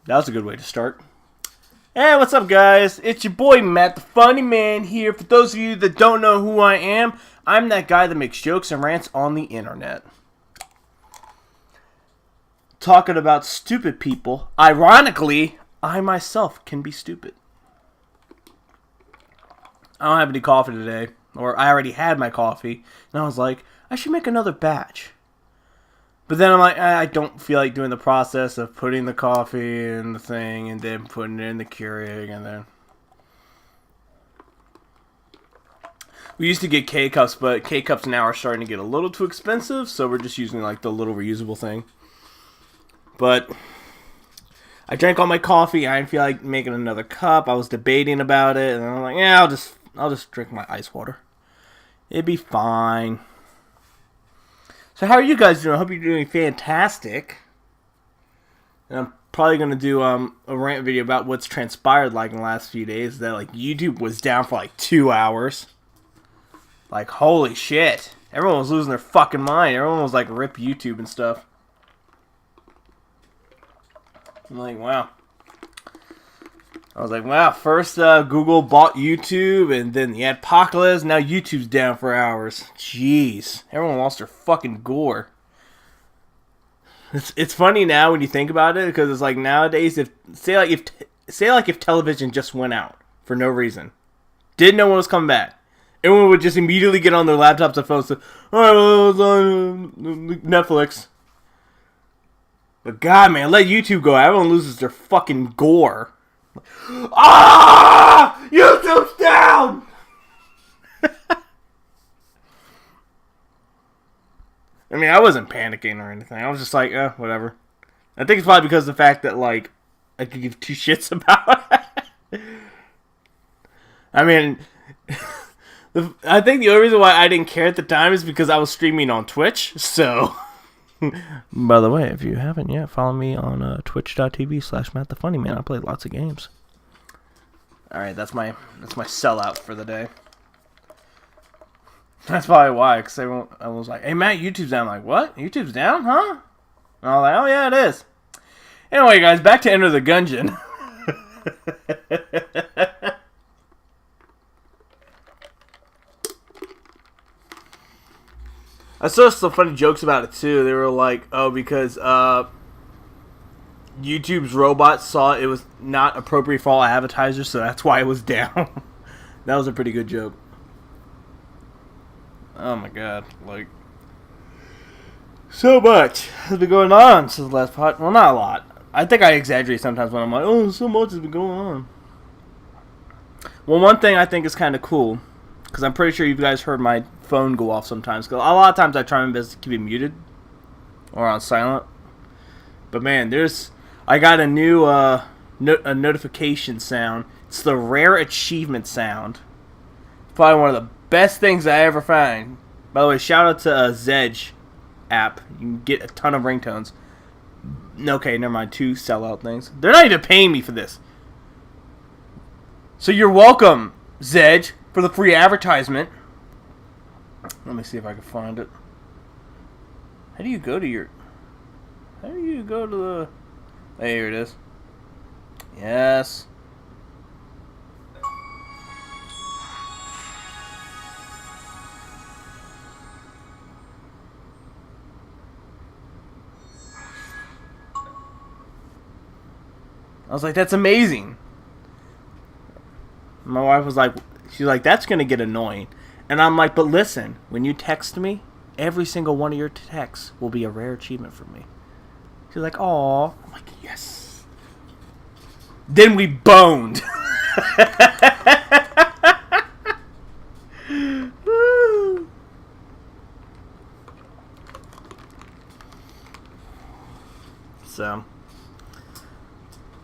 That was a good way to start. Hey, what's up, guys? It's your boy, MATTtheFUNNYman here. For those of you that don't know who I am, I'm that guy that makes jokes and rants on the internet. Talking about stupid people. Ironically, I myself can be stupid. I don't have any coffee today, or I already had my coffee, and I was like, I should make another batch. But then I'm like, I don't feel like doing the process of putting the coffee in the thing and then putting it in the Keurig and then... We used to get K-Cups, but K-Cups now are starting to get a little too expensive, so we're just using like the little reusable thing. But I drank all my coffee. I didn't feel like making another cup. I was debating about it, and I'm like, yeah, I'll just drink my ice water. It'd be fine. So how are you guys doing? I hope you're doing fantastic. And I'm probably going to do a rant video about what's transpired like in the last few days. That like YouTube was down for like 2 hours. Like, holy shit. Everyone was losing their fucking mind. Everyone was like, rip YouTube and stuff. I'm like, wow. I was like, wow, first Google bought YouTube, and then the apocalypse, now YouTube's down for hours. Jeez. Everyone lost their fucking gore. It's funny now when you think about it, because it's like nowadays, say if television just went out for no reason, didn't know when it was coming back, everyone would just immediately get on their laptops and phones and say, alright, well, it was on Netflix. But God, man, let YouTube go. Everyone loses their fucking gore. Ah! YouTube's down! I mean, I wasn't panicking or anything. I was just like, whatever. I think it's probably because of the fact that, like, I could give two shits about it. I mean, I think the only reason why I didn't care at the time is because I was streaming on Twitch, so... By the way, if you haven't yet, follow me on twitch.tv/MattTheFUNNYman. I play lots of games. Alright, that's my sellout for the day. That's probably why, because I was like, hey Matt, YouTube's down. I'm like, what? YouTube's down? Huh? And I was like, oh yeah, it is. Anyway, guys, back to Enter the Gungeon. I saw some funny jokes about it too. They were like, oh, because YouTube's robot saw it was not appropriate for all advertisers, so that's why it was down. That was a pretty good joke. Oh my god, like, so much has been going on since the last pod. Well, not a lot. I think I exaggerate sometimes when I'm like, oh, so much has been going on. Well, one thing I think is kind of cool, because I'm pretty sure you guys heard my phone go off sometimes. Because a lot of times I try my best to keep it muted or on silent. But man, I got a new a notification sound. It's the rare achievement sound. Probably one of the best things I ever find. By the way, shout out to Zedge app. You can get a ton of ringtones. Okay, never mind. 2 sellout things. They're not even paying me for this. So you're welcome, Zedge, for the free advertisement. Let me see if I can find it. How do you go to the... Hey, here it is. Yes. I was like, that's amazing. My wife was like, she's like, that's going to get annoying. And I'm like, but listen, when you text me, every single one of your texts will be a rare achievement for me. She's like, aw. I'm like, yes. Then we boned.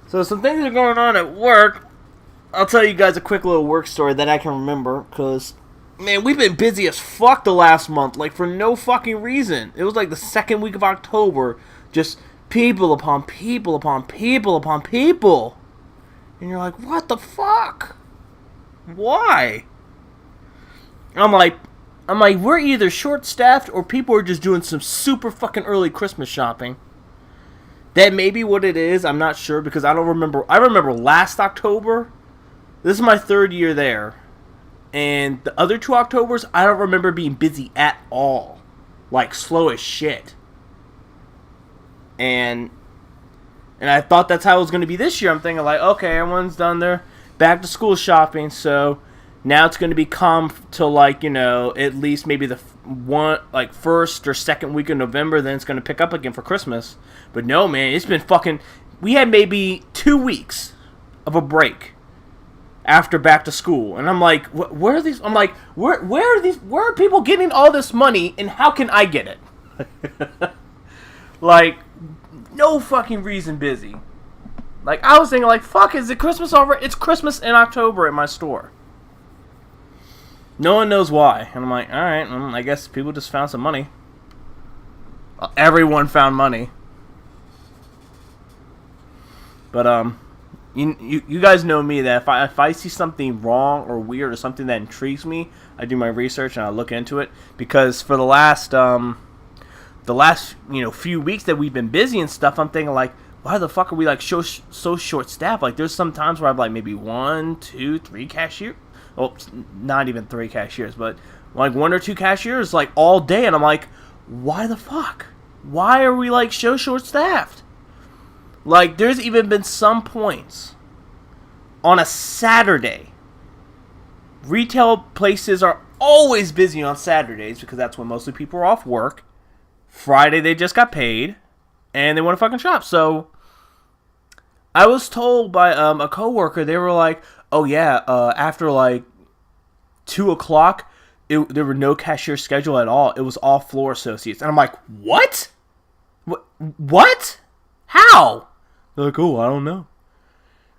So some things are going on at work. I'll tell you guys a quick little work story that I can remember, because, man, we've been busy as fuck the last month, like, for no fucking reason. It was like the second week of October, just people upon people upon people upon people. And you're like, what the fuck? Why? I'm like, we're either short-staffed or people are just doing some super fucking early Christmas shopping. That may be what it is. I'm not sure because I don't remember. I remember last October. This is my 3rd year there. And the other 2 Octobers, I don't remember being busy at all. Like, slow as shit. And I thought that's how it was going to be this year. I'm thinking, like, okay, everyone's done their back to school shopping, so now it's going to be calm till, like, you know, at least maybe the first or second week of November, then it's going to pick up again for Christmas. But no, man, it's been fucking... We had maybe 2 weeks of a break after back to school, and I'm like, where are these? I'm like, where are these? Where are people getting all this money, and how can I get it? Like, no fucking reason busy. Like, I was thinking, like, fuck, is it Christmas already? It's Christmas in October at my store. No one knows why, and I'm like, all right, I guess people just found some money. Everyone found money, but You guys know me that if I see something wrong or weird or something that intrigues me, I do my research and I look into it. Because for the last few weeks that we've been busy and stuff, I'm thinking like, why the fuck are we like so short staffed? Like there's some times where I have like maybe 1, 2, 3 cashiers. Well, not even 3 cashiers, but like 1 or 2 cashiers like all day, and I'm like, why the fuck? Why are we like so short staffed? Like, there's even been some points on a Saturday. Retail places are always busy on Saturdays because that's when mostly people are off work. Friday, they just got paid, and they want to fucking shop. So, I was told by a coworker, they were like, oh yeah, after like 2 o'clock, there were no cashier schedule at all. It was all floor associates. And I'm like, what? What? How? They're like, oh, I don't know.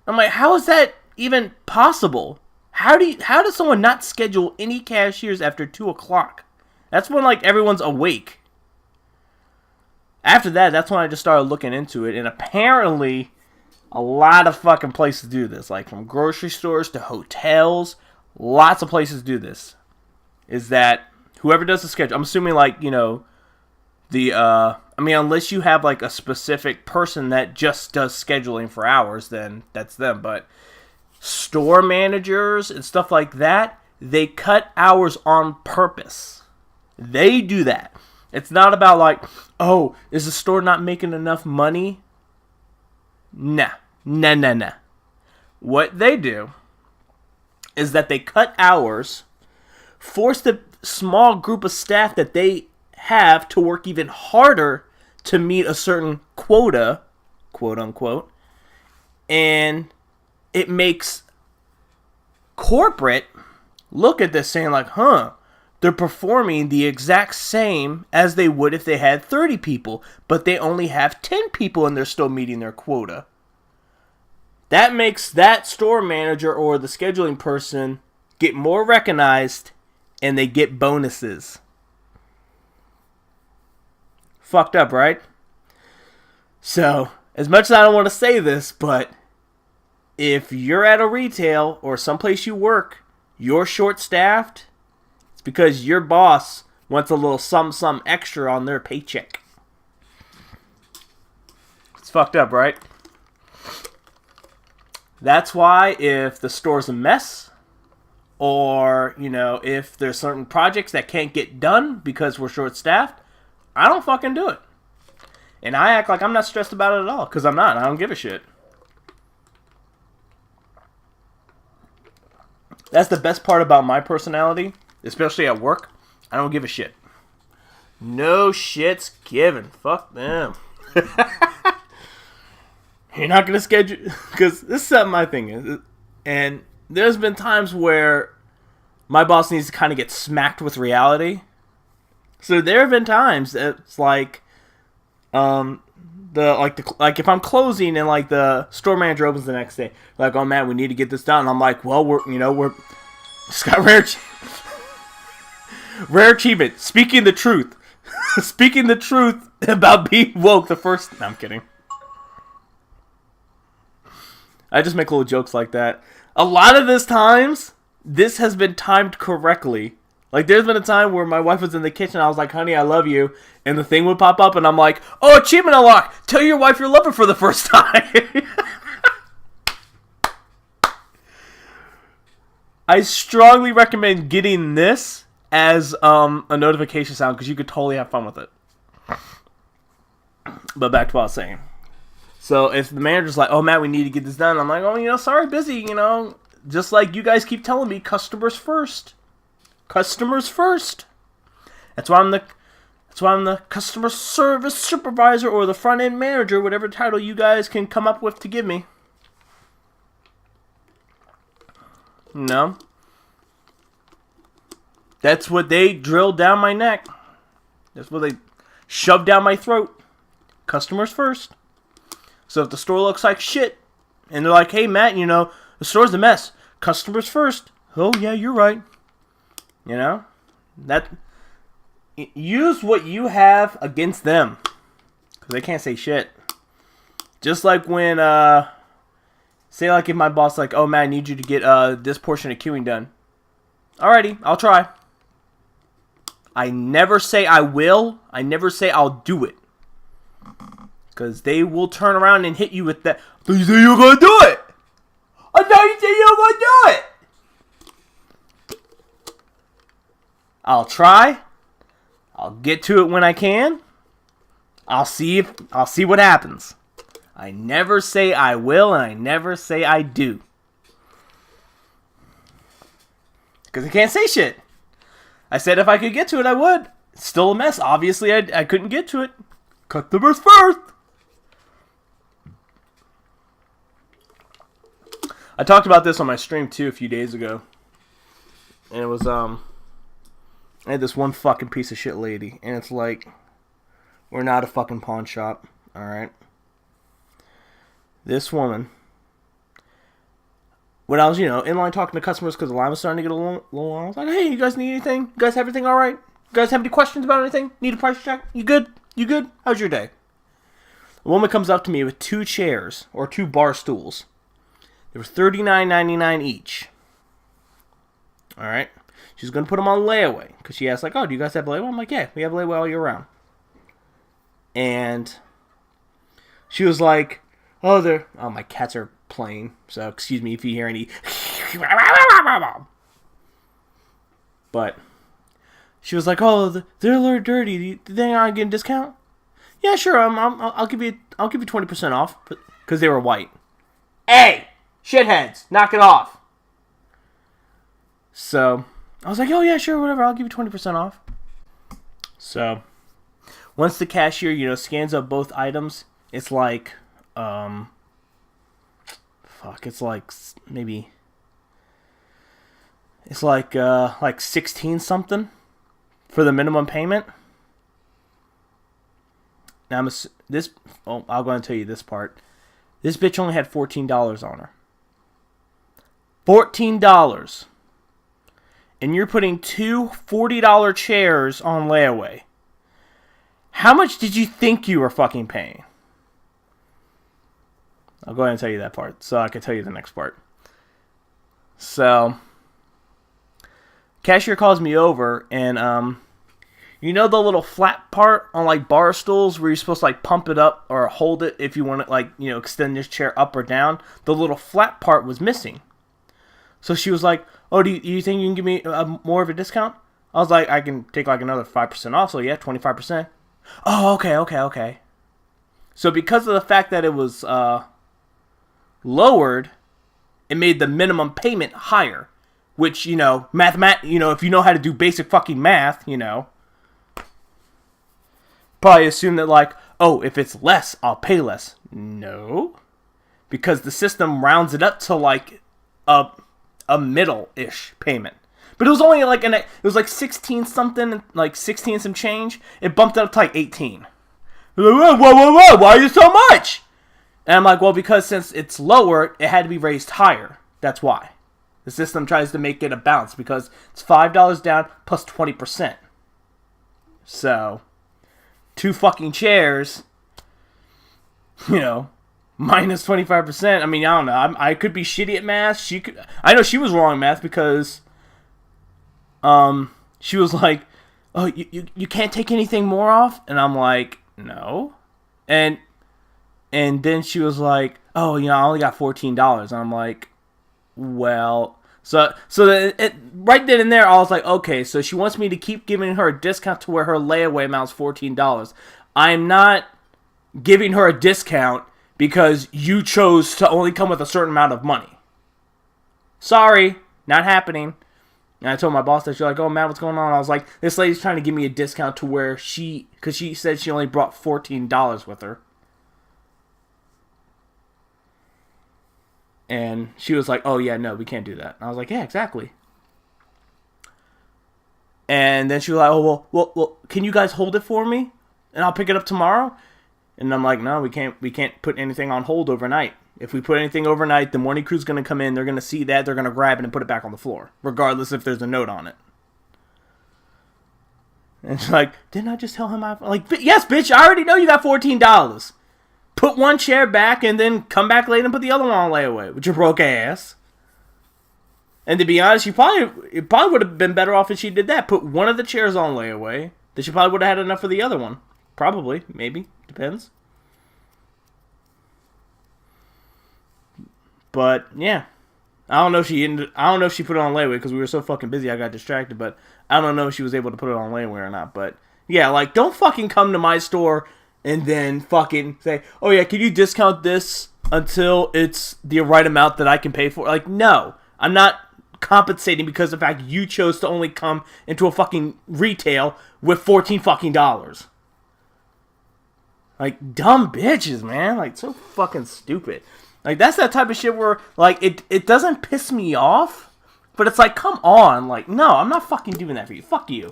I'm like, how is that even possible? How does someone not schedule any cashiers after 2 o'clock? That's when like everyone's awake. After that, that's when I just started looking into it, and apparently a lot of fucking places do this. Like from grocery stores to hotels, lots of places do this. Is that whoever does the schedule, I'm assuming like, you know, unless you have like a specific person that just does scheduling for hours, then that's them. But store managers and stuff like that, they cut hours on purpose. They do that. It's not about like, oh, is the store not making enough money? Nah. What they do is that they cut hours, force the small group of staff that they have to work even harder to meet a certain quota, quote unquote, and it makes corporate look at this saying like, they're performing the exact same as they would if they had 30 people, but they only have 10 people and they're still meeting their quota. That makes that store manager or the scheduling person get more recognized, and they get bonuses. Fucked up, right? So, as much as I don't want to say this, but if you're at a retail or someplace you work, you're short-staffed, it's because your boss wants a little some extra on their paycheck. It's fucked up, right? That's why if the store's a mess, or, you know, if there's certain projects that can't get done because we're short-staffed, I don't fucking do it. And I act like I'm not stressed about it at all, because I'm not. I don't give a shit. That's the best part about my personality, especially at work. I don't give a shit. No shit's given. Fuck them. You're not going to schedule... Because this is something my thing is. And there's been times where my boss needs to kind of get smacked with reality. So there have been times it's like... if I'm closing and like the store manager opens the next day, like, oh man, we need to get this done. And I'm like, well, we're just got rare achievement. Speaking the truth. Speaking the truth about being woke. No, I'm kidding. I just make little jokes like that. A lot of this times, this has been timed correctly Like, there's been a time where my wife was in the kitchen, I was like, honey, I love you, and the thing would pop up, and I'm like, oh, achievement unlocked! Tell your wife you love her for the first time! I strongly recommend getting this as a notification sound, because you could totally have fun with it. But back to what I was saying. So, if the manager's like, oh, Matt, we need to get this done, I'm like, oh, sorry, busy, just like you guys keep telling me, customers first. Customers first. That's why I'm the customer service supervisor or the front end manager, whatever title you guys can come up with to give me. No. That's what they drilled down my neck. That's what they shoved down my throat. Customers first. So if the store looks like shit, and they're like, hey, Matt, the store's a mess. Customers first. Oh, yeah, you're right. Use what you have against them. Because they can't say shit. Just like when, say like if my boss like, oh, Matt, I need you to get this portion of queuing done. Alrighty, I'll try. I never say I will. I never say I'll do it. Because they will turn around and hit you with that. I thought you said you were going to do it. I thought you said you were going to do it. I'll try. I'll get to it when I can. I'll see what happens. I never say I will, and I never say I do. Because I can't say shit. I said if I could get to it, I would. It's still a mess. Obviously, I couldn't get to it. Cut the verse first. I talked about this on my stream, too, a few days ago. And it was, I had this one fucking piece of shit lady. And it's like, we're not a fucking pawn shop. Alright? This woman, when I was, in line talking to customers because the line was starting to get a little long, I was like, hey, you guys need anything? You guys have everything alright? You guys have any questions about anything? Need a price check? You good? You good? How's your day? A woman comes up to me with 2 chairs, or 2 bar stools. They were $39.99 each. Alright? She's going to put them on layaway. Because she asked, like, oh, do you guys have layaway? I'm like, yeah, we have layaway all year round. And she was like, oh, my cats are playing. So, excuse me if you hear any. But she was like, oh, they're a little dirty. Do you think I can get a discount? Yeah, sure. I'll give you 20% off. Because they were white. Hey! Shitheads, knock it off. So, I was like, oh yeah, sure, whatever, I'll give you 20% off. So, once the cashier, scans up both items, it's like, it's like, maybe, it's like 16 something for the minimum payment. Now, I'll go and tell you this part. This bitch only had $14 on her. $14. And you're putting 2 $40 chairs on layaway. How much did you think you were fucking paying? I'll go ahead and tell you that part, so I can tell you the next part. So, cashier calls me over, and, the little flat part on, like, bar stools where you're supposed to, like, pump it up or hold it if you want to, like, extend this chair up or down? The little flat part was missing. So she was like, oh, do you think you can give me more of a discount? I was like, I can take like another 5% off, so yeah, 25%. Oh, okay. So because of the fact that it was lowered, it made the minimum payment higher. Which, if you know how to do basic fucking math, probably assume that like, oh, if it's less, I'll pay less. No. Because the system rounds it up to like a middle-ish payment. But it was only like it was like 16 something, like 16 some change. It bumped it up to like 18. Whoa, why are you so much? And I'm like, well, because since it's lower, it had to be raised higher. That's why. The system tries to make it a balance because it's $5 down plus 20%. So, 2 fucking chairs, minus 25%. I mean, I don't know. I could be shitty at math. I know she was wrong at math because, she was like, oh, you can't take anything more off? And I'm like, no. And then she was like, oh, I only got $14. And I'm like, well, so right then and there, I was like, okay, so she wants me to keep giving her a discount to where her layaway amount's $14. I'm not giving her a discount because you chose to only come with a certain amount of money. Sorry, not happening. And I told my boss that. She's like, oh, Matt, what's going on? I was like, this lady's trying to give me a discount to where because she said she only brought $14 with her. And she was like, oh, yeah, no, we can't do that. And I was like, yeah, exactly. And then she was like, oh, well, can you guys hold it for me? And I'll pick it up tomorrow? And I'm like, no, we can't put anything on hold overnight. If we put anything overnight, the morning crew's going to come in, they're going to see that, they're going to grab it and put it back on the floor, regardless if there's a note on it. And she's like, didn't I just tell him I'm like, yes, bitch, I already know you got $14. Put one chair back and then come back later and put the other one on layaway with your broke ass. And to be honest, it probably would have been better off if she did that. Put one of the chairs on layaway. Then she probably would have had enough for the other one. Probably, maybe, depends. But yeah, I don't know if she put it on layaway because we were so fucking busy I got distracted. But I don't know if she was able to put it on layaway or not. But yeah, like, don't fucking come to my store and then fucking say, oh yeah, can you discount this until it's the right amount that I can pay for? Like, no, I'm not compensating because of the fact you chose to only come into a fucking retail with $14 fucking dollars. Like, dumb bitches, man. Like, so fucking stupid. Like, that's that type of shit where, like, it doesn't piss me off, but it's like, come on. Like, no, I'm not fucking doing that for you. Fuck you.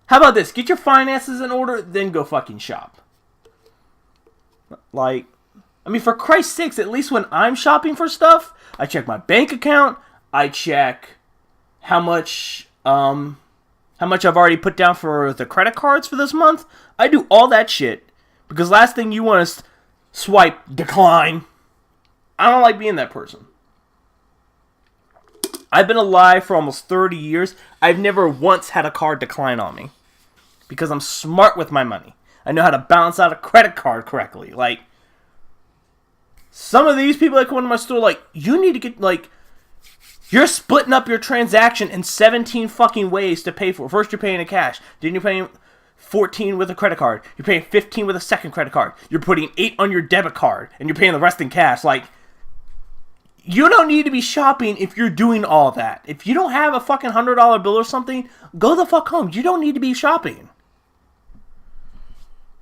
How about this? Get your finances in order, then go fucking shop. Like, I mean, for Christ's sakes, at least when I'm shopping for stuff, I check my bank account. I check how much I've already put down for the credit cards for this month. I do all that shit because last thing you want is swipe, decline. I don't like being that person. I've been alive for almost 30 years. I've never once had a card decline on me because I'm smart with my money. I know how to balance out a credit card correctly. Like, some of these people that come into my store, like, you need to get, like, you're splitting up your transaction in 17 fucking ways to pay for it. First, you're paying in cash. Then you're paying 14 with a credit card. You're paying 15 with a second credit card. You're putting 8 on your debit card. And you're paying the rest in cash. Like, you don't need to be shopping if you're doing all that. If you don't have a fucking $100 bill or something, go the fuck home. You don't need to be shopping.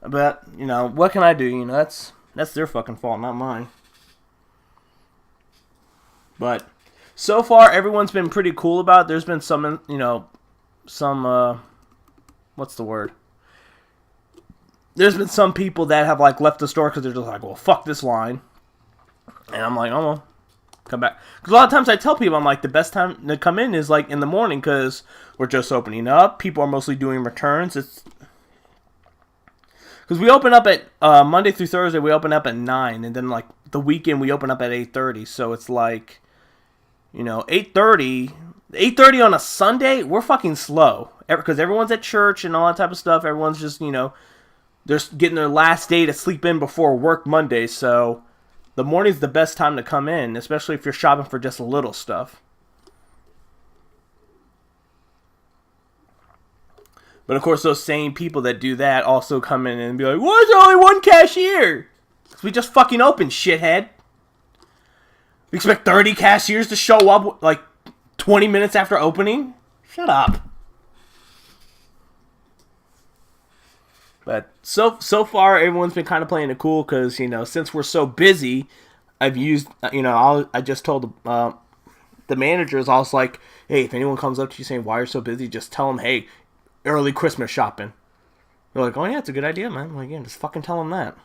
But, what can I do? That's their fucking fault, not mine. But so far, everyone's been pretty cool about it. There's been some, what's the word? There's been some people that have, like, left the store because they're just like, well, fuck this line. And I'm like, oh, well, come back. Because a lot of times I tell people, I'm like, the best time to come in is, like, in the morning because we're just opening up. People are mostly doing returns. It's because we open up at, Monday through Thursday, we open up at 9. And then, like, the weekend, we open up at 8:30. So it's like, 8:30 on a Sunday, we're fucking slow. Because everyone's at church and all that type of stuff. Everyone's just, they're getting their last day to sleep in before work Monday. So the morning's the best time to come in, especially if you're shopping for just little stuff. But of course, those same people that do that also come in and be like, why is there only one cashier? Because we just fucking opened, shithead. We expect 30 cashiers to show up like 20 minutes after opening? Shut up. But so far, everyone's been kind of playing it cool because, since we're so busy, I've used, I just told the managers, I was like, hey, if anyone comes up to you saying, why you're so busy, just tell them, hey, early Christmas shopping. They're like, oh yeah, it's a good idea, man. I'm like, yeah, just fucking tell them that.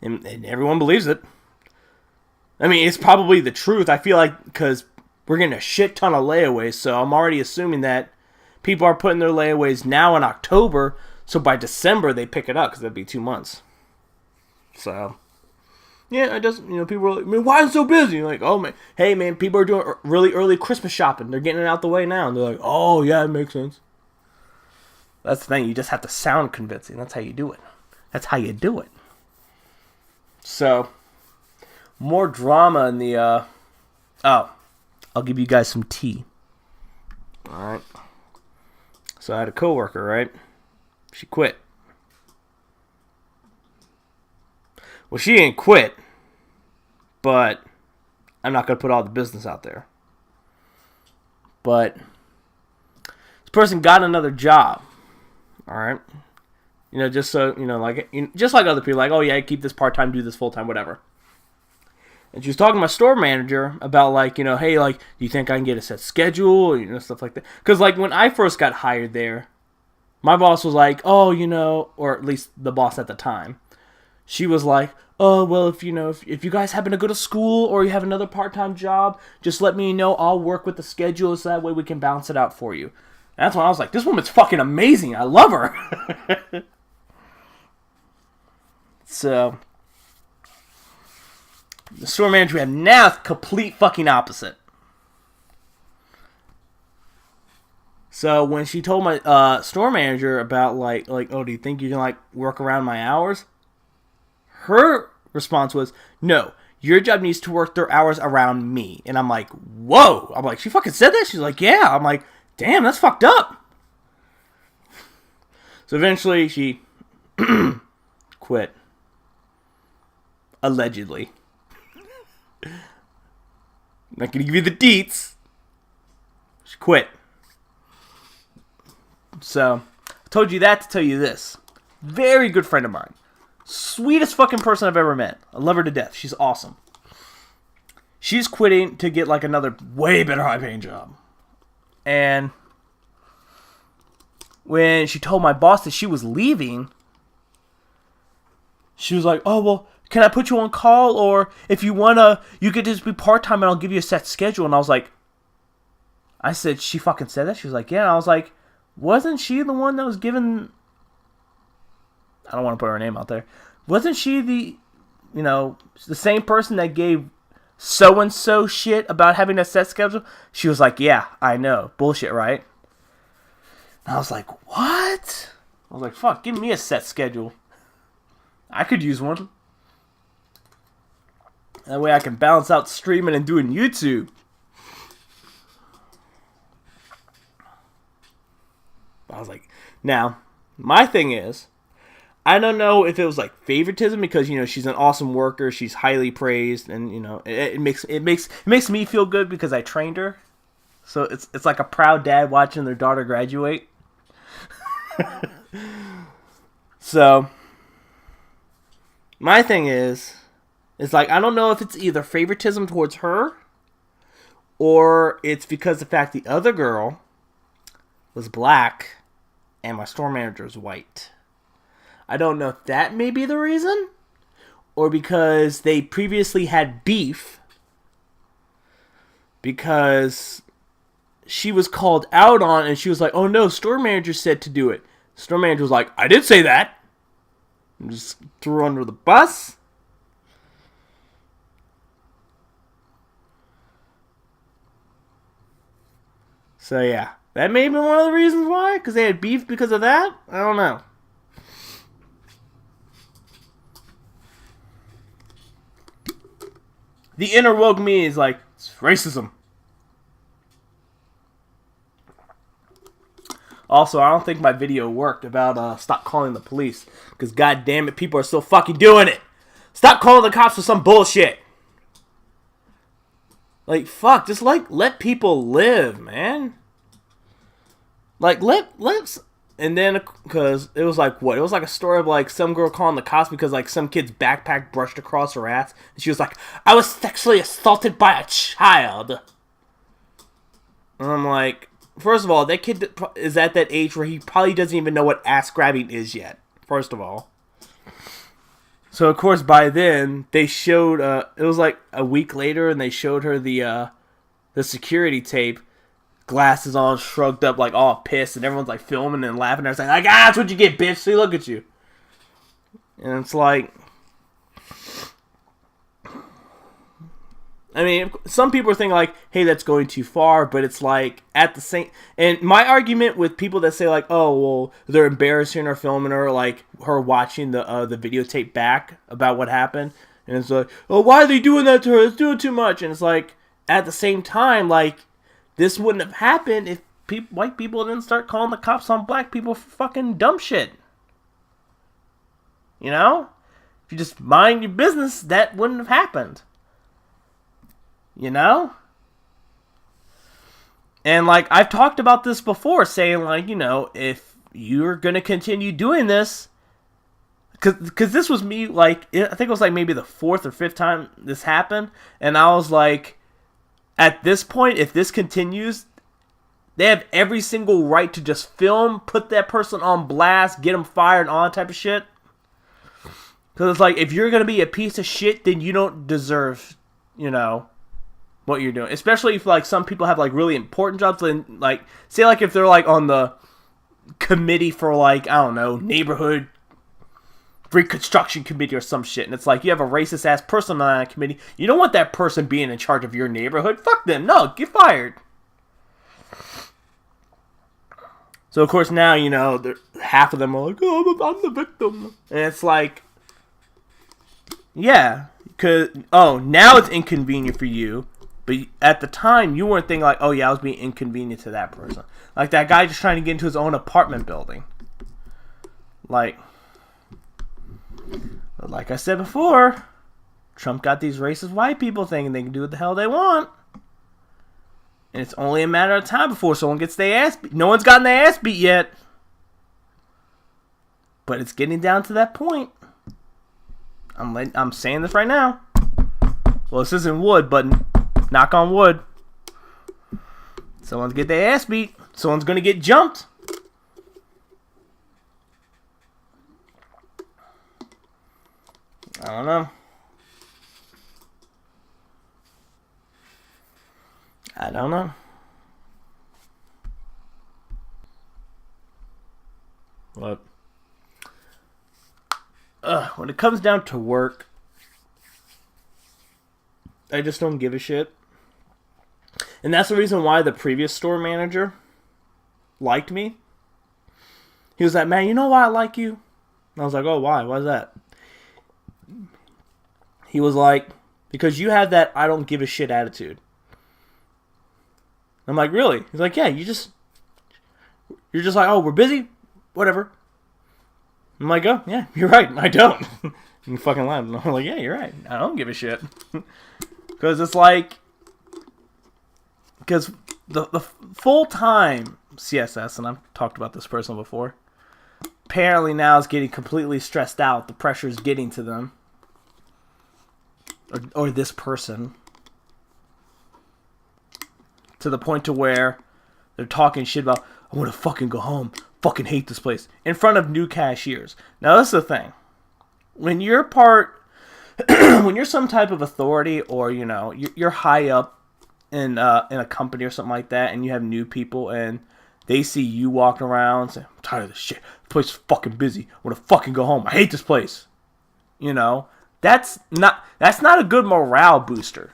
And everyone believes it. I mean, it's probably the truth. I feel like because we're getting a shit ton of layaways, so I'm already assuming that people are putting their layaways now in October, so by December they pick it up because that'd be 2 months. So, Yeah, I just, people were like, man, why is it so busy? Like, oh, man. Hey, man, people are doing really early Christmas shopping. They're getting it out the way now. And they're like, oh, yeah, it makes sense. That's the thing. You just have to sound convincing. That's how you do it. That's how you do it. So, more drama in the, I'll give you guys some tea. Alright. So, I had a coworker, right? She quit. Well, she didn't quit, but I'm not going to put all the business out there. But this person got another job, all right? Just so, just like other people, like, oh, yeah, keep this part-time, do this full-time, whatever. And she was talking to my store manager about, like, hey, like, do you think I can get a set schedule, stuff like that. Because, like, when I first got hired there, my boss was like, oh, or at least the boss at the time. She was like, oh, well, if you guys happen to go to school or you have another part-time job, just let me know. I'll work with the schedule so that way we can balance it out for you. And that's when I was like, this woman's fucking amazing. I love her. So, the store manager we have now is complete fucking opposite. So, when she told my store manager about, like, oh, do you think you can, like, work around my hours? Her response was, no, your job needs to work their hours around me. And I'm like, whoa. I'm like, she fucking said that? She's like, yeah. I'm like, damn, that's fucked up. So eventually she quit. Allegedly. I'm not going to give you the deets. She quit. So, I told you that to tell you this. Very good friend of mine. Sweetest fucking person I've ever met. I love her to death. She's awesome. She's quitting to get like another way better high paying job. And when she told my boss that she was leaving, she was like, oh, well, can I put you on call? Or if you wanna, you could just be part-time and I'll give you a set schedule. And I said, she fucking said that? She was like, yeah. And I was like, wasn't she the one that was given... I don't want to put her name out there. Wasn't she the same person that gave so-and-so shit about having a set schedule? She was like, yeah, I know. Bullshit, right? And I was like, what? I was like, fuck, give me a set schedule. I could use one. That way I can balance out streaming and doing YouTube. I was like, now, my thing is, I don't know if it was like favoritism because she's an awesome worker, she's highly praised, and it makes me feel good because I trained her. So it's like a proud dad watching their daughter graduate. So my thing is like I don't know if it's either favoritism towards her or it's because the fact the other girl was black and my store manager is white. I don't know if that may be the reason, or because they previously had beef, because she was called out on, and she was like, oh no, store manager said to do it. Store manager was like, I did say that. And just threw her under the bus. So yeah, that may have been one of the reasons why, because they had beef because of that? I don't know. The inner woke me is like, it's racism. Also, I don't think my video worked about stop calling the police. Because god damn it, people are still fucking doing it. Stop calling the cops for some bullshit. Like, fuck, just like, let people live, man. Like, let's... And then, because it was like, what? It was like a story of, like, some girl calling the cops because, like, some kid's backpack brushed across her ass. And she was like, I was sexually assaulted by a child. And I'm like, first of all, that kid is at that age where he probably doesn't even know what ass grabbing is yet. First of all. So, of course, by then, they showed, it was like a week later, and they showed her the security tape. Glasses on, shrugged up, like, all pissed, and everyone's, like, filming and laughing. They're saying, like, that's what you get, bitch. See, look at you. And it's like, I mean, some people are thinking like, hey, that's going too far, but it's like at the same. And my argument with people that say like, oh, well, they're embarrassing her, filming her, like her watching the videotape back about what happened, and it's like, oh, why are they doing that to her? It's doing too much. And it's like, at the same time, like, this wouldn't have happened if white people didn't start calling the cops on black people for fucking dumb shit. You know, if you just mind your business, that wouldn't have happened. You know? And, like, I've talked about this before, saying, like, you know, if you're going to continue doing this, because this was me, like, I think it was, like, maybe the 4th or 5th time this happened, and I was like, at this point, if this continues, they have every single right to just film, put that person on blast, get them fired, and all that type of shit. Because it's like, if you're going to be a piece of shit, then you don't deserve, you know, what you're doing. Especially if, like, some people have, like, really important jobs. Then, like, say, like, if they're, like, on the committee for, like, I don't know, neighborhood reconstruction committee or some shit. And it's like, you have a racist-ass person on that committee. You don't want that person being in charge of your neighborhood. Fuck them. No, get fired. So, of course, now, you know, half of them are like, oh, I'm the victim. And it's like, yeah, because, oh, now it's inconvenient for you. But at the time, you weren't thinking like, oh yeah, I was being inconvenient to that person. Like that guy just trying to get into his own apartment building. Like I said before, Trump got these racist white people thinking they can do what the hell they want. And it's only a matter of time before someone gets their ass beat. No one's gotten their ass beat yet. But it's getting down to that point. I'm saying this right now. Well, this isn't wood, but knock on wood. Someone's get their ass beat. Someone's gonna get jumped. I don't know. I don't know. What? When it comes down to work, I just don't give a shit. And that's the reason why the previous store manager liked me. He was like, man, you know why I like you? And I was like, oh, why? Why's that? He was like, because you have that I don't give a shit attitude. I'm like, really? He's like, yeah, you're just like, oh, we're busy? Whatever. I'm like, oh, yeah, you're right. I don't. You fucking lied. I'm like, yeah, you're right. I don't give a shit. Because it's like, because the full-time CSS, and I've talked about this person before, apparently now is getting completely stressed out. The pressure is getting to them. Or this person. To the point to where they're talking shit about, I want to fucking go home. Fucking hate this place. In front of new cashiers. Now, that's the thing. When you're when you're some type of authority, or, you know, you're high up in a company or something like that, and you have new people, and they see you walking around, say, I'm tired of this shit. The place is fucking busy. I want to fucking go home. I hate this place. You know, that's not a good morale booster.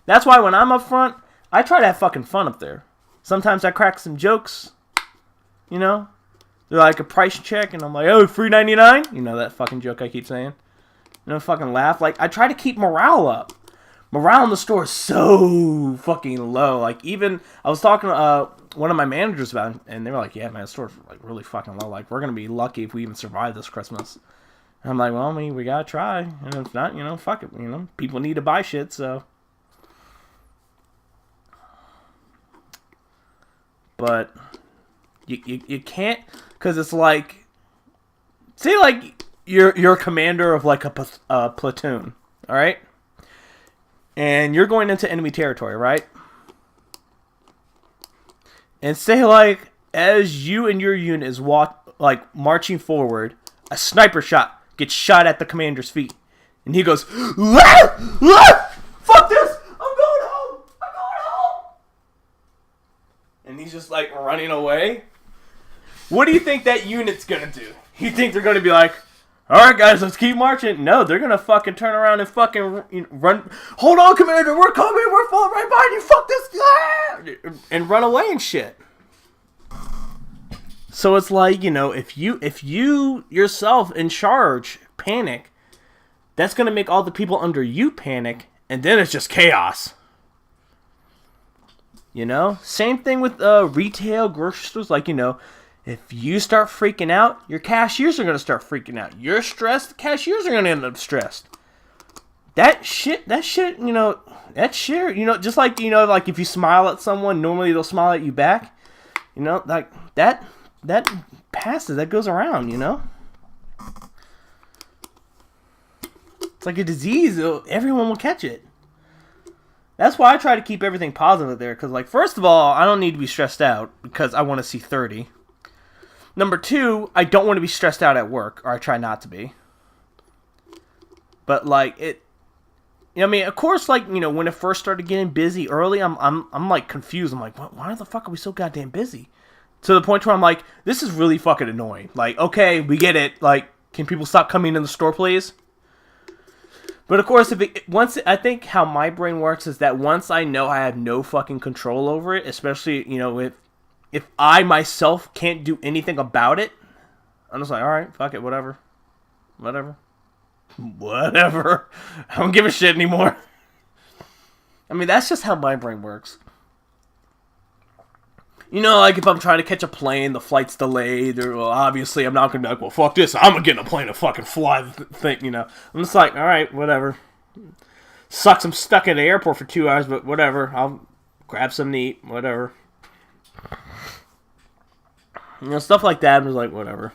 That's why when I'm up front, I try to have fucking fun up there. Sometimes I crack some jokes. You know, they're like a price check, and I'm like, oh, $3.99. You know that fucking joke I keep saying. You know, fucking laugh. Like, I try to keep morale up. Morale in the store is so fucking low. Like, even I was talking to one of my managers about it, and they were like, yeah, man, the store's like really fucking low. Like, we're gonna be lucky if we even survive this Christmas. And I'm like, well, I mean, we gotta try. And if not, you know, fuck it. You know, people need to buy shit, so. But you can't, because it's like, say like you're a commander of like a platoon, all right, and you're going into enemy territory, right? And say like as you and your unit is marching forward, a sniper shot gets shot at the commander's feet, and he goes, "Ah! Ah! Fuck this! I'm going home! I'm going home!" And he's just like running away. What do you think that unit's gonna do? You think they're gonna be like, Alright, guys, let's keep marching. No, they're gonna fucking turn around and fucking run. Hold on, Commander, we're coming, we're falling right behind you, fuck this. And run away and shit. So it's like, you know, if you yourself in charge panic, that's gonna make all the people under you panic, and then it's just chaos. You know? Same thing with retail, grocery stores, like, you know, if you start freaking out, your cashiers are going to start freaking out. You're stressed, the cashiers are going to end up stressed. That shit, you know, just like, you know, like if you smile at someone, normally they'll smile at you back. You know, like that passes, that goes around, you know? It's like a disease, everyone will catch it. That's why I try to keep everything positive there, because, like, first of all, I don't need to be stressed out because I want to see 30. Number two, I don't want to be stressed out at work, or I try not to be. But, like, you know, I mean, of course, like, you know, when it first started getting busy early, I'm like confused. I'm like, why the fuck are we so goddamn busy? To the point where I'm like, this is really fucking annoying. Like, okay, we get it. Like, can people stop coming in the store, please? But of course, I think how my brain works is that once I know I have no fucking control over it, especially, you know, if I myself can't do anything about it, I'm just like, all right, fuck it, whatever. I don't give a shit anymore. I mean, that's just how my brain works. You know, like if I'm trying to catch a plane, the flight's delayed, or well, obviously I'm not going to be like, well, fuck this, I'm going to get in a plane and fucking fly the thing, you know. I'm just like, alright, whatever. Sucks I'm stuck at the airport for 2 hours, but whatever. I'll grab something to eat, whatever. You know, stuff like that, I'm just like, whatever.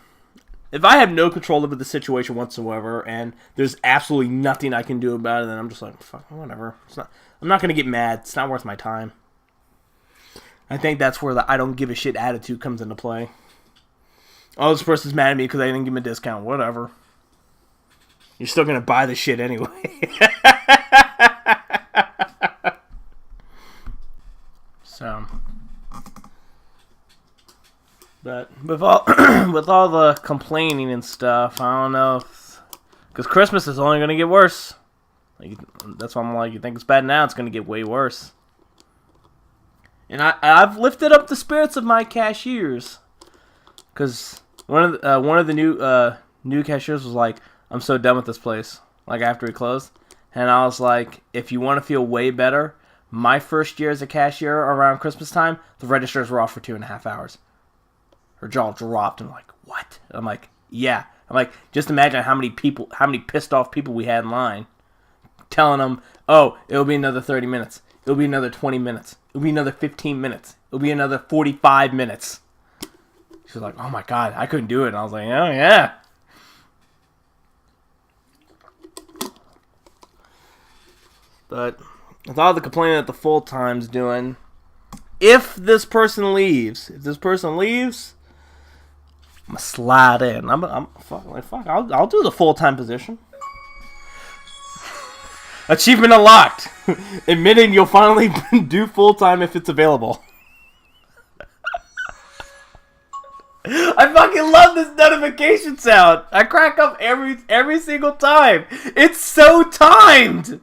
If I have no control over the situation whatsoever, and there's absolutely nothing I can do about it, then I'm just like, fuck, whatever. I'm not going to get mad. It's not worth my time. I think that's where the I don't give a shit attitude comes into play. Oh, this person's mad at me because I didn't give him a discount. Whatever. You're still going to buy the shit anyway. So. But with all, with all the complaining and stuff, I don't know. Because Christmas is only going to get worse. Like, that's why I'm like, you think it's bad now, it's going to get way worse. And I've lifted up the spirits of my cashiers, because one of the new cashiers was like, "I'm so done with this place." Like after we closed, and I was like, "If you want to feel way better, my first year as a cashier around Christmas time, the registers were off for 2.5 hours." Her jaw dropped, and I'm like, "What?" I'm like, "Yeah." I'm like, just imagine how many pissed off people we had in line, telling them, "Oh, it'll be another 30 minutes." It'll be another 20 minutes. It'll be another 15 minutes. It'll be another 45 minutes. She was like, oh my god, I couldn't do it. And I was like, oh yeah. But with all the complaining that the full-time's doing, if this person leaves, I'm gonna slide in. I'll do the full-time position. Achievement unlocked. Admitting you'll finally do full-time if it's available. I fucking love this notification sound. I crack up every single time. It's so timed.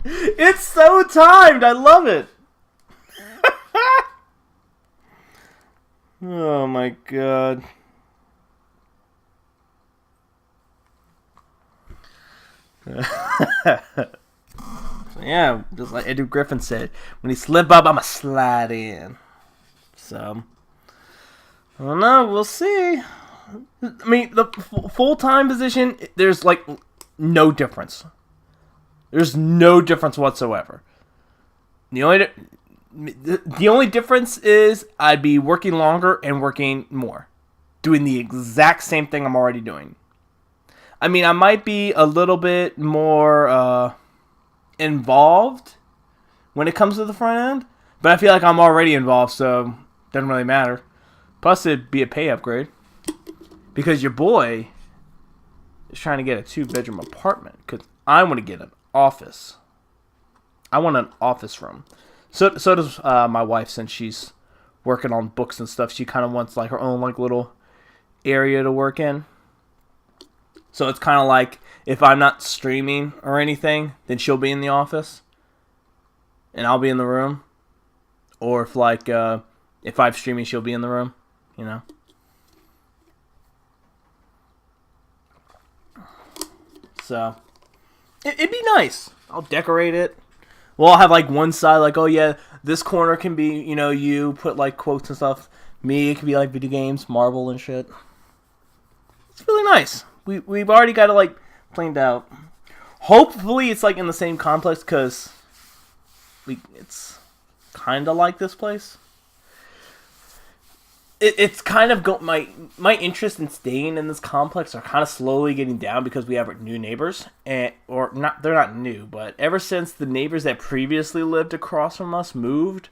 It's so timed. I love it. Oh my god. Yeah, just like Eddie Griffin said, when he slip up, I'ma slide in. So, I don't know, we'll see. I mean, the full-time position, there's like no difference. There's no difference whatsoever. The only difference is I'd be working longer and working more, doing the exact same thing I'm already doing. I mean, I might be a little bit more involved when it comes to the front end, but I feel like I'm already involved, so it doesn't really matter. Plus, it'd be a pay upgrade, because your boy is trying to get a 2-bedroom apartment, because I want to get an office. I want an office room. So does my wife, since she's working on books and stuff. She kind of wants like her own like little area to work in. So it's kind of like if I'm not streaming or anything, then she'll be in the office and I'll be in the room. Or if I'm streaming, she'll be in the room, you know. So it'd be nice. I'll decorate it. Well, I'll have like one side like, oh yeah, this corner can be, you know, you put like quotes and stuff. Me, it could be like video games, Marvel and shit. It's really nice. We've already got it like planned out. Hopefully it's like in the same complex because it's kind of like this place. It's kind of my interest in staying in this complex are kind of slowly getting down because we have new neighbors, they're not new, but ever since the neighbors that previously lived across from us moved,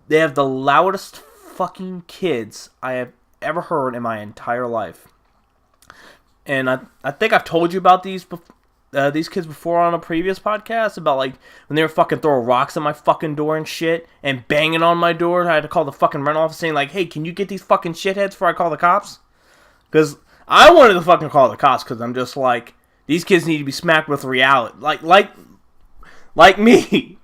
they have the loudest fucking kids I have ever heard in my entire life. And I think I've told you about these kids before on a previous podcast about like when they were fucking throwing rocks at my fucking door and shit and banging on my door. I had to call the fucking rental office saying like, hey, can you get these fucking shitheads before I call the cops? Because I wanted to fucking call the cops because I'm just like, these kids need to be smacked with reality. Like me.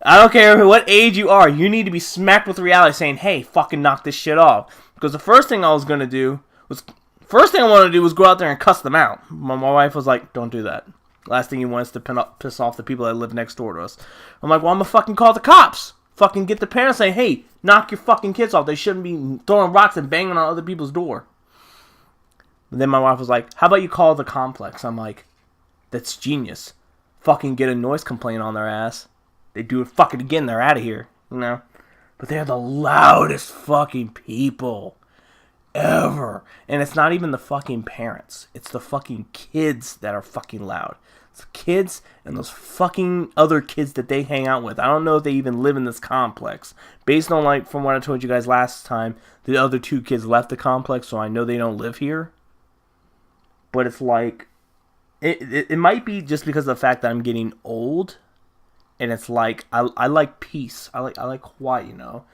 I don't care what age you are. You need to be smacked with reality saying, hey, fucking knock this shit off. Because the first thing I wanted to do was go out there and cuss them out. My wife was like, don't do that. Last thing you want is to piss off the people that live next door to us. I'm like, well, I'm going to fucking call the cops. Fucking get the parents saying, hey, knock your fucking kids off. They shouldn't be throwing rocks and banging on other people's door. And then my wife was like, how about you call the complex? I'm like, that's genius. Fucking get a noise complaint on their ass. They do it fucking again, they're out of here. You know? But they're the loudest fucking people ever. And it's not even the fucking parents. It's the fucking kids that are fucking loud. It's the kids and those fucking other kids that they hang out with. I don't know if they even live in this complex. Based on like from what I told you guys last time, the other two kids left the complex, so I know they don't live here. But it's like it might be just because of the fact that I'm getting old. And it's like I like peace. I like quiet, you know.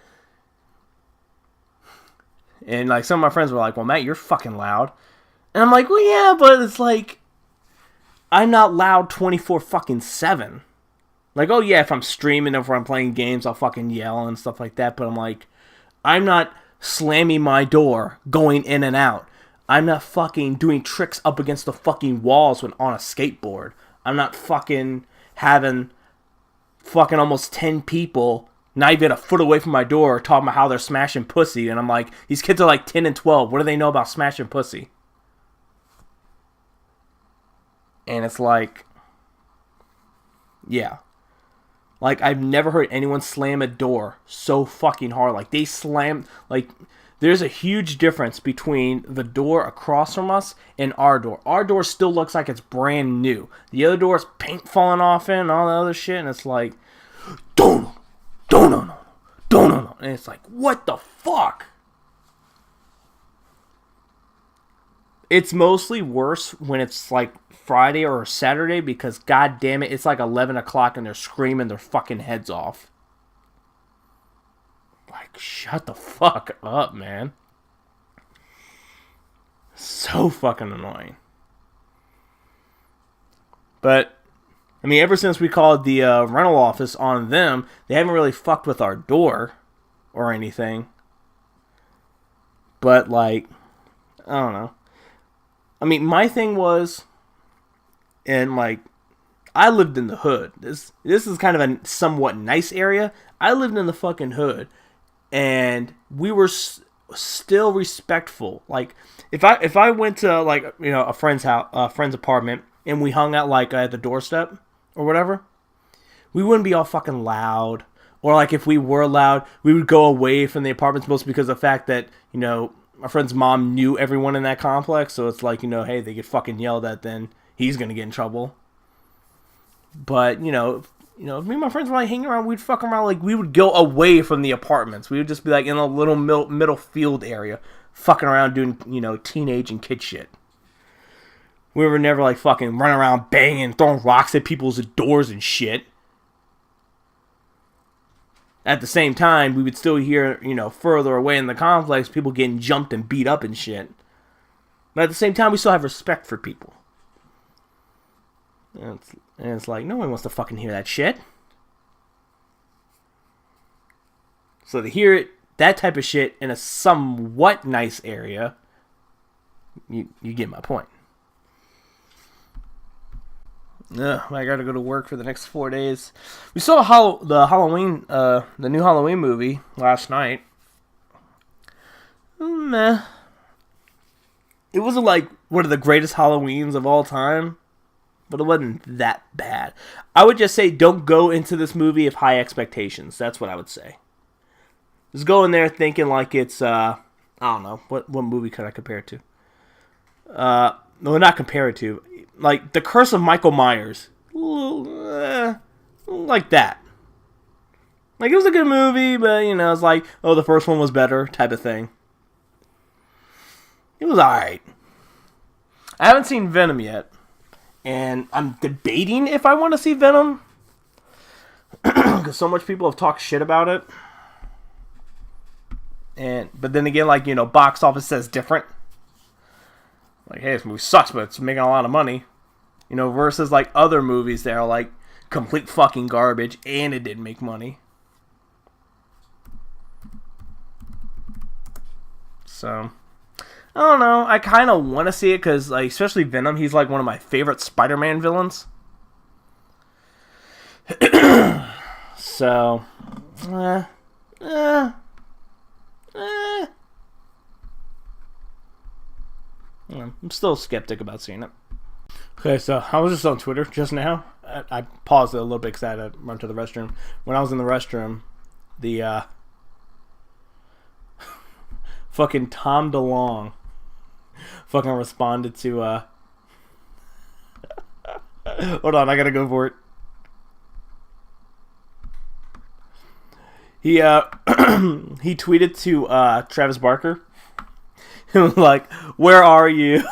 And like some of my friends were like, well, Matt, you're fucking loud. And I'm like, well, yeah, but it's like, I'm not loud 24/7. Like, oh yeah, if I'm streaming, if I'm playing games, I'll fucking yell and stuff like that. But I'm like, I'm not slamming my door, going in and out. I'm not fucking doing tricks up against the fucking walls when on a skateboard. I'm not fucking having fucking almost 10 people not even a foot away from my door talking about how they're smashing pussy. And I'm like, these kids are like 10 and 12. What do they know about smashing pussy? And it's like, yeah. Like, I've never heard anyone slam a door so fucking hard. Like, they slam, like, there's a huge difference between the door across from us and our door. Our door still looks like it's brand new. The other door is paint falling off in and all that other shit. And it's like, don't. And it's like, what the fuck? It's mostly worse when it's like Friday or Saturday because, god damn it, it's like 11 o'clock and they're screaming their fucking heads off. Like, shut the fuck up, man. So fucking annoying. But, I mean, ever since we called the rental office on them, they haven't really fucked with our door or anything. But, like, I don't know. I mean, my thing was, and, like, I lived in the hood. This is kind of a somewhat nice area. I lived in the fucking hood. And we were still respectful. Like, if I went to, like, you know, a friend's house, a friend's apartment, and we hung out, like, at the doorstep or whatever, we wouldn't be all fucking loud. Or, like, if we were loud, we would go away from the apartments, mostly because of the fact that, you know, my friend's mom knew everyone in that complex. So it's like, you know, hey, they get fucking yelled at, then he's gonna get in trouble. But, you know, if me and my friends were like hanging around, we'd fuck around, like, we would go away from the apartments. We would just be, like, in a little middle field area, fucking around doing, you know, teenage and kid shit. We were never, like, fucking running around banging, throwing rocks at people's doors and shit. At the same time, we would still hear, you know, further away in the complex, people getting jumped and beat up and shit. But at the same time, we still have respect for people. And it's like, no one wants to fucking hear that shit. So to hear it, that type of shit in a somewhat nice area, you get my point. I gotta go to work for the next 4 days. We saw the new Halloween movie last night. Meh. It wasn't like one of the greatest Halloweens of all time, but it wasn't that bad. I would just say don't go into this movie with high expectations. That's what I would say. Just go in there thinking like it's, I don't know, what movie could I compare it to? No, not compare it to. Like, The Curse of Michael Myers. Like that. Like, it was a good movie, but, it's like, oh, the first one was better type of thing. It was alright. I haven't seen Venom yet. And I'm debating if I want to see Venom. Because so much people have talked shit about it. But then again, like, box office says different. Like, hey, this movie sucks, but it's making a lot of money. Versus, like, other movies that are, like, complete fucking garbage, and it didn't make money. So, I don't know. I kind of want to see it, because, like, especially Venom, he's, like, one of my favorite Spider-Man villains. So, I'm still skeptic about seeing it. Okay, so I was just on Twitter just now. I paused it a little bit because I had to run to the restroom. When I was in the restroom, the fucking Tom DeLonge fucking responded to hold on, I gotta go for it. He he tweeted to Travis Barker. He was like, "Where are you?"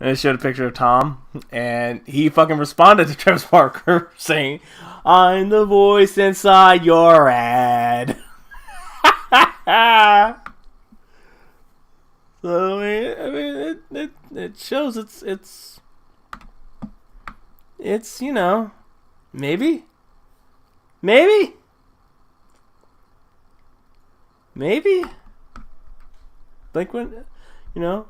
And it showed a picture of Tom, and he fucking responded to Travis Barker saying, "I'm the voice inside your head." So I mean, it shows it's maybe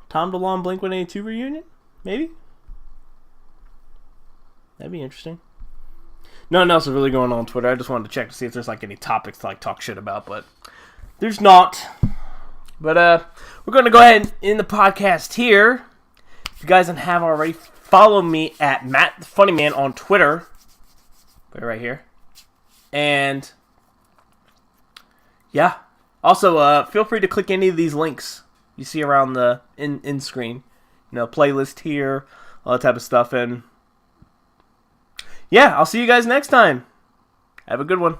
Tom DeLonge Blink-182 reunion. Maybe. That'd be interesting. Nothing else is really going on Twitter. I just wanted to check to see if there's like any topics to like talk shit about, but there's not. But we're going to go ahead and end the podcast here. If you guys don't have already, follow me at MATTtheFUNNYman on Twitter. Put it right here. And yeah. Also, feel free to click any of these links you see around the in screen. Playlist here, all that type of stuff. And yeah, I'll see you guys next time. Have a good one.